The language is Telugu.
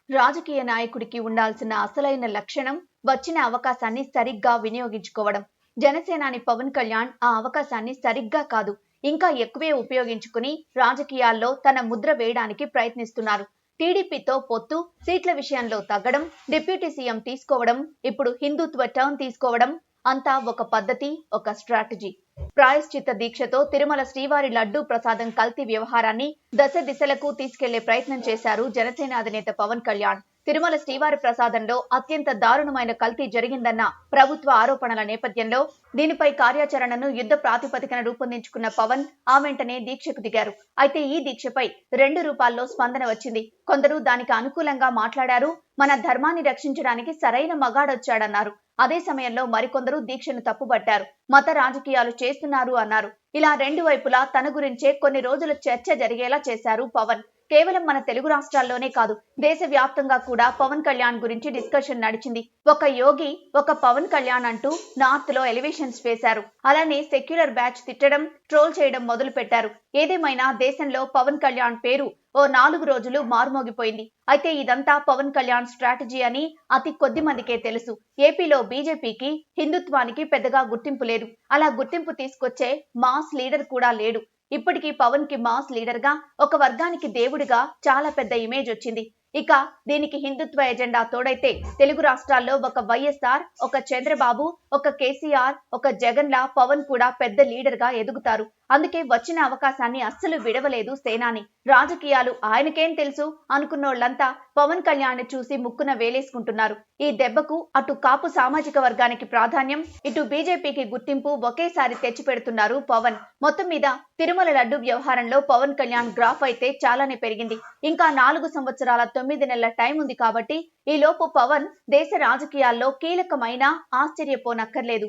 రాజకీయ నాయకుడికి ఉండాల్సిన అసలైన లక్షణం వచ్చిన అవకాశాన్ని సరిగ్గా వినియోగించుకోవడం. జనసేనాని పవన్ కళ్యాణ్ ఆ అవకాశాన్ని సరిగ్గా కాదు, ఇంకా ఎక్కువే ఉపయోగించుకుని రాజకీయాల్లో తన ముద్ర వేయడానికి ప్రయత్నిస్తున్నారు. టీడీపీతో పొత్తు, సీట్ల విషయంలో తగ్గడం, డిప్యూటీ సీఎం తీసుకోవడం, ఇప్పుడు హిందుత్వ టర్న్ తీసుకోవడం అంతా ఒక పద్ధతి, ఒక స్ట్రాటజీ. ప్రాయశ్చిత్త దీక్షతో తిరుమల శ్రీవారి లడ్డూ ప్రసాదం కల్తీ వ్యవహారాన్ని దశ దిశలకు తీసుకెళ్లే ప్రయత్నం చేశారు జనసేన అధినేత పవన్ కళ్యాణ్. తిరుమల శ్రీవారి ప్రసాదంలో అత్యంత దారుణమైన కల్తీ జరిగిందన్న ప్రభుత్వ ఆరోపణల నేపథ్యంలో దీనిపై కార్యాచరణను యుద్ధ ప్రాతిపదికన రూపొందించుకున్న పవన్ ఆ వెంటనే దీక్షకు దిగారు. అయితే ఈ దీక్షపై 2 రూపాల్లో స్పందన వచ్చింది. కొందరు దానికి అనుకూలంగా మాట్లాడారు. మన ధర్మాన్ని రక్షించడానికి సరైన మగాడొచ్చాడన్నారు. అదే సమయంలో మరికొందరు దీక్షను తప్పుబట్టారు. మత రాజకీయాలు చేస్తున్నారు అన్నారు. ఇలా రెండు వైపులా తన గురించే కొన్ని రోజుల చర్చ జరిగేలా చేశారు పవన్. కేవలం మన తెలుగు రాష్ట్రాల్లోనే కాదు, దేశవ్యాప్తంగా కూడా పవన్ కళ్యాణ్ గురించి డిస్కషన్ నడిచింది. ఒక యోగి, ఒక పవన్ కళ్యాణ్ అంటూ నార్త్ లో ఎలివేషన్స్ వేశారు. అలానే సెక్యులర్ బ్యాచ్ తిట్టడం, ట్రోల్ చేయడం మొదలు పెట్టారు. ఏదేమైనా దేశంలో పవన్ కళ్యాణ్ పేరు ఓ 4 రోజులు మారుమోగిపోయింది. అయితే ఇదంతా పవన్ కళ్యాణ్ స్ట్రాటజీ అని అతి కొద్ది మందికే తెలుసు. ఏపీలో బీజేపీకి, హిందుత్వానికి పెద్దగా గుర్తింపు లేదు. అలా గుర్తింపు తీసుకొచ్చే మాస్ లీడర్ కూడా లేడు. ఇప్పటికీ పవన్ కి మాస్ లీడర్ గా, ఒక వర్గానికి దేవుడిగా చాలా పెద్ద ఇమేజ్ వచ్చింది. ఇక దీనికి హిందుత్వ ఎజెండా తోడైతే తెలుగు రాష్ట్రాల్లో ఒక వైఎస్ఆర్, ఒక చంద్రబాబు, ఒక కేసీఆర్, ఒక జగన్ లా పవన్ కూడా పెద్ద లీడర్ గా ఎదుగుతారు. అందుకే వచ్చిన అవకాశాన్ని అస్సలు విడవలేదు సేనాని. రాజకీయాలు ఆయనకేం తెలుసు అనుకున్నోళ్లంతా పవన్ కళ్యాణ్ చూసి ముక్కున వేలేసుకుంటున్నారు. ఈ దెబ్బకు అటు కాపు సామాజిక వర్గానికి ప్రాధాన్యం, ఇటు బీజేపీకి గుర్తింపు ఒకేసారి తెచ్చిపెడుతున్నారు పవన్. మొత్తం మీద తిరుమల లడ్డు వ్యవహారంలో పవన్ కళ్యాణ్ గ్రాఫ్ అయితే చాలానే పెరిగింది. ఇంకా 4 సంవత్సరాల 9 నెలల టైం ఉంది కాబట్టి ఈ లోపు పవన్ దేశ రాజకీయాల్లో కీలకమైన ఆశ్చర్యపోనక్కర్లేదు.